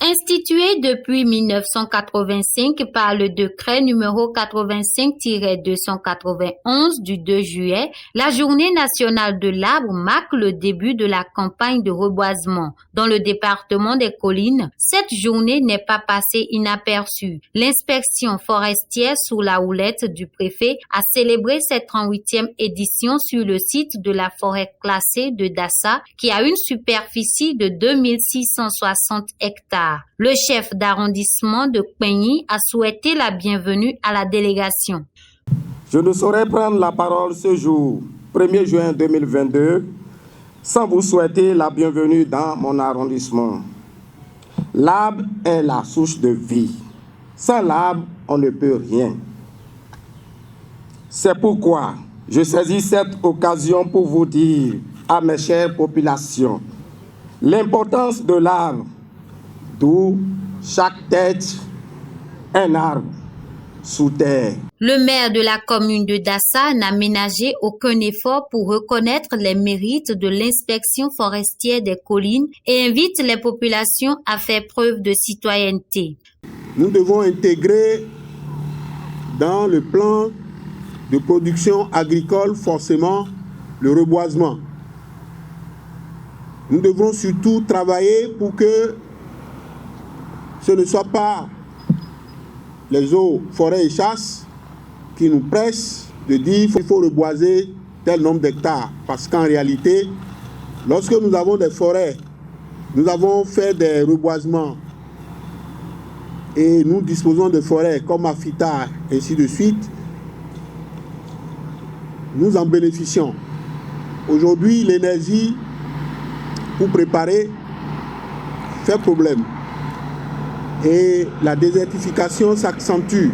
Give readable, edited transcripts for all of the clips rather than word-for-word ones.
Instituée depuis 1985 par le décret numéro 85-291 du 2 juillet, la Journée nationale de l'arbre marque le début de la campagne de reboisement. Dans le département des Collines, cette journée n'est pas passée inaperçue. L'inspection forestière sous la houlette du préfet a célébré cette 38e édition sur le site de la forêt classée de Dassa qui a une superficie de 2660 hectares. Le chef d'arrondissement de Kpegny a souhaité la bienvenue à la délégation. Je ne saurais prendre la parole ce jour, 1er juin 2022, sans vous souhaiter la bienvenue dans mon arrondissement. L'arbre est la source de vie. Sans l'arbre, on ne peut rien. C'est pourquoi je saisis cette occasion pour vous dire, à mes chères populations, l'importance de l'arbre. D'où chaque tête, un arbre sous terre. Le maire de la commune de Dassa n'a ménagé aucun effort pour reconnaître les mérites de l'inspection forestière des collines et invite les populations à faire preuve de citoyenneté. Nous devons intégrer dans le plan de production agricole forcément le reboisement. Nous devons surtout travailler pour que ce ne soit pas les eaux, forêts et chasses qui nous pressent de dire qu'il faut reboiser tel nombre d'hectares. Parce qu'en réalité, lorsque nous avons des forêts, nous avons fait des reboisements et nous disposons de forêts comme Afita, ainsi de suite, nous en bénéficions. Aujourd'hui, l'énergie pour préparer fait problème. Et la désertification s'accentue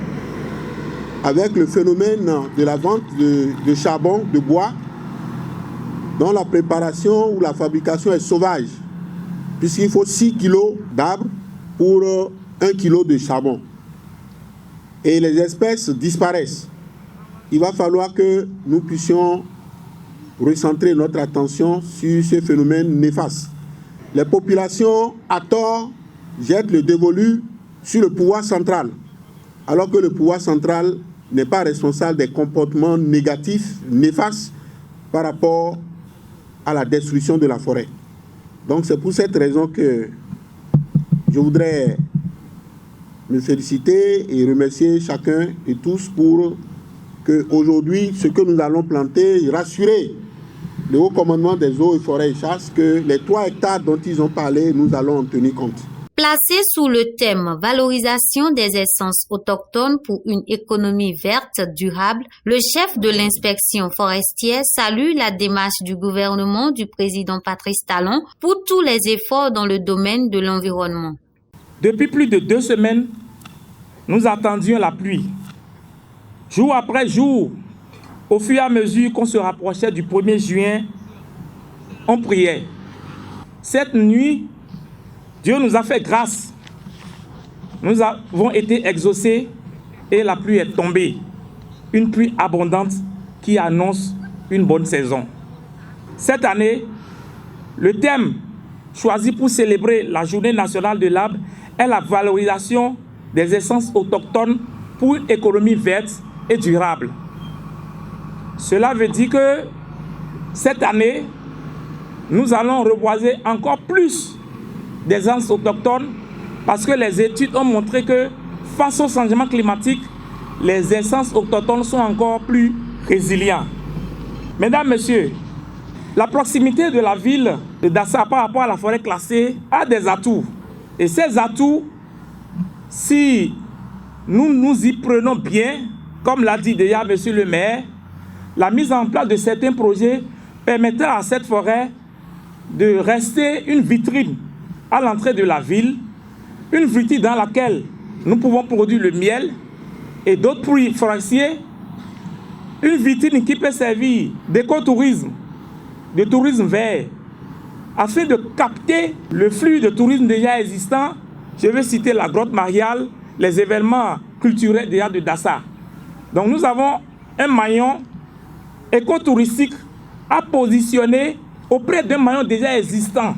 avec le phénomène de la vente de charbon, de bois, dont la préparation ou la fabrication est sauvage, puisqu'il faut 6 kilos d'arbres pour 1 kilo de charbon. Et les espèces disparaissent. Il va falloir que nous puissions recentrer notre attention sur ce phénomène néfaste. Les populations, à tort, jette le dévolu sur le pouvoir central, alors que le pouvoir central n'est pas responsable des comportements négatifs, néfastes, par rapport à la destruction de la forêt. Donc c'est pour cette raison que je voudrais me féliciter et remercier chacun et tous pour que aujourd'hui, ce que nous allons planter, rassurer le haut commandement des eaux et forêts et chasses que les 3 hectares dont ils ont parlé, nous allons en tenir compte. Placé sous le thème « Valorisation des essences autochtones pour une économie verte durable », le chef de l'inspection forestière salue la démarche du gouvernement du président Patrice Talon pour tous les efforts dans le domaine de l'environnement. Depuis plus de 2 semaines, nous attendions la pluie. Jour après jour, au fur et à mesure qu'on se rapprochait du 1er juin, on priait. Cette nuit, Dieu nous a fait grâce. Nous avons été exaucés et la pluie est tombée. Une pluie abondante qui annonce une bonne saison. Cette année, le thème choisi pour célébrer la Journée nationale de l'arbre est la valorisation des essences autochtones pour une économie verte et durable. Cela veut dire que cette année, nous allons reboiser encore plus des essences autochtones parce que les études ont montré que face au changement climatique, les essences autochtones sont encore plus résilients. Mesdames, Messieurs, la proximité de la ville de Dassa par rapport à la forêt classée a des atouts. Et ces atouts, si nous nous y prenons bien, comme l'a dit déjà Monsieur le maire, la mise en place de certains projets permettra à cette forêt de rester une vitrine à l'entrée de la ville, une vitrine dans laquelle nous pouvons produire le miel et d'autres fruits forestiers, une vitrine qui peut servir d'écotourisme, de tourisme vert, afin de capter le flux de tourisme déjà existant. Je vais citer la grotte mariale, les événements culturels déjà de Dassa. Donc nous avons un maillon écotouristique à positionner auprès d'un maillon déjà existant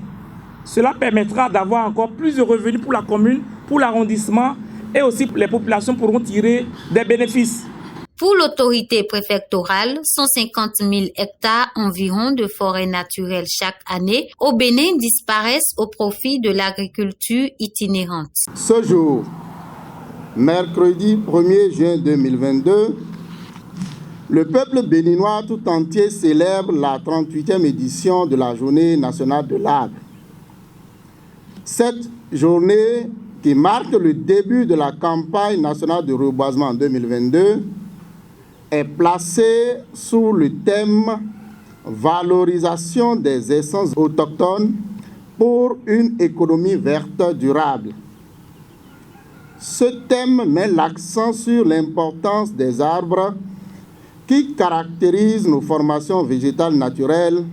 Cela permettra d'avoir encore plus de revenus pour la commune, pour l'arrondissement et aussi les populations pourront tirer des bénéfices. Pour l'autorité préfectorale, 150 000 hectares environ de forêts naturelles chaque année au Bénin disparaissent au profit de l'agriculture itinérante. Ce jour, mercredi 1er juin 2022, le peuple béninois tout entier célèbre la 38e édition de la Journée nationale de l'arbre. Cette journée, qui marque le début de la campagne nationale de reboisement en 2022, est placée sous le thème « Valorisation des essences autochtones pour une économie verte durable ». Ce thème met l'accent sur l'importance des arbres qui caractérisent nos formations végétales naturelles,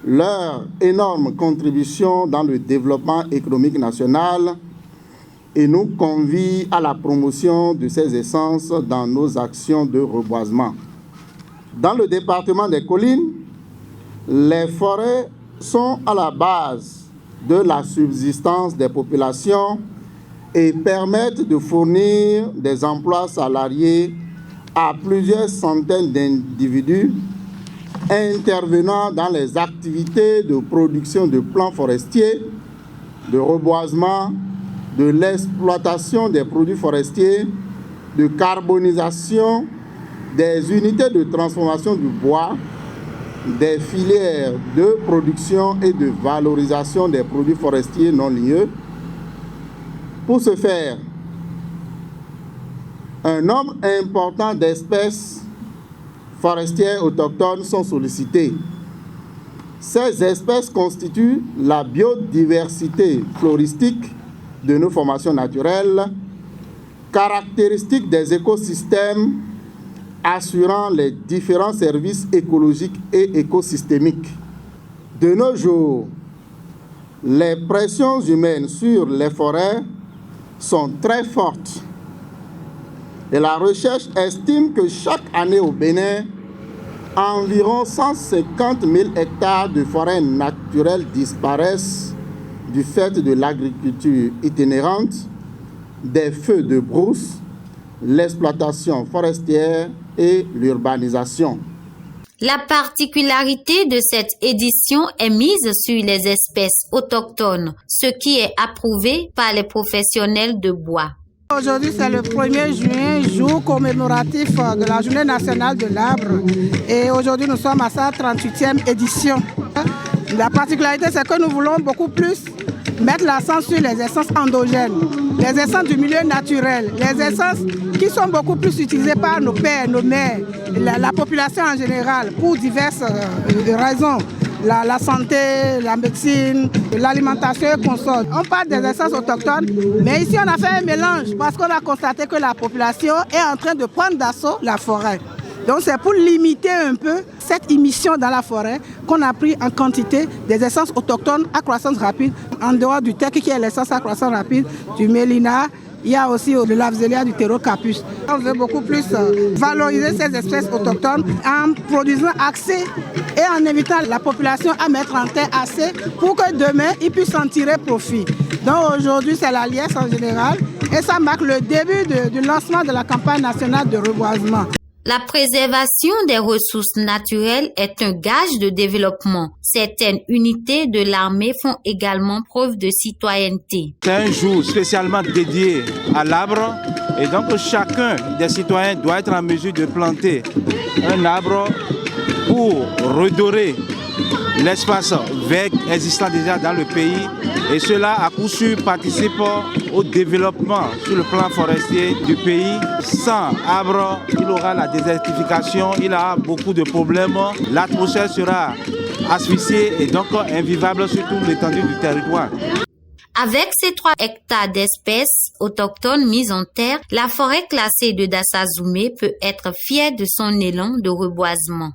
leur énorme contribution dans le développement économique national et nous convie à la promotion de ces essences dans nos actions de reboisement. Dans le département des collines, les forêts sont à la base de la subsistance des populations et permettent de fournir des emplois salariés à plusieurs centaines d'individus intervenant dans les activités de production de plants forestiers, de reboisement, de l'exploitation des produits forestiers, de carbonisation, des unités de transformation du bois, des filières de production et de valorisation des produits forestiers non liés. Pour ce faire, un nombre important d'espèces forestières autochtones sont sollicitées. Ces espèces constituent la biodiversité floristique de nos formations naturelles, caractéristiques des écosystèmes assurant les différents services écologiques et écosystémiques. De nos jours, les pressions humaines sur les forêts sont très fortes et la recherche estime que chaque année au Bénin, environ 150 000 hectares de forêts naturelles disparaissent du fait de l'agriculture itinérante, des feux de brousse, l'exploitation forestière et l'urbanisation. La particularité de cette édition est mise sur les espèces autochtones, ce qui est approuvé par les professionnels de bois. Aujourd'hui, c'est le 1er juin, jour commémoratif de la Journée nationale de l'arbre. Et aujourd'hui, nous sommes à sa 38e édition. La particularité, c'est que nous voulons beaucoup plus mettre l'accent sur les essences endogènes, les essences du milieu naturel, les essences qui sont beaucoup plus utilisées par nos pères, nos mères, la population en général, pour diverses raisons. La santé, la médecine, l'alimentation et consorts. On parle des essences autochtones, mais ici on a fait un mélange parce qu'on a constaté que la population est en train de prendre d'assaut la forêt. Donc c'est pour limiter un peu cette émission dans la forêt qu'on a pris en quantité des essences autochtones à croissance rapide, en dehors du teck qui est l'essence à croissance rapide, du mélina. Il y a aussi le Lapselia du Pterocarpus. On veut beaucoup plus valoriser ces espèces autochtones en produisant assez et en invitant la population à mettre en terre assez pour que demain, ils puissent en tirer profit. Donc aujourd'hui, c'est la liesse en général et ça marque le début du lancement de la campagne nationale de reboisement. La préservation des ressources naturelles est un gage de développement. Certaines unités de l'armée font également preuve de citoyenneté. C'est un jour spécialement dédié à l'arbre et donc chacun des citoyens doit être en mesure de planter un arbre pour redorer l'espace vert existant déjà dans le pays et cela à coup sûr participe au développement sur le plan forestier du pays. Sans arbres, il aura la désertification, il aura beaucoup de problèmes, l'atmosphère sera asphyxiée et donc invivable sur toute l'étendue du territoire. Avec ces 3 hectares d'espèces autochtones mises en terre, la forêt classée de Dassazoumé peut être fière de son élan de reboisement.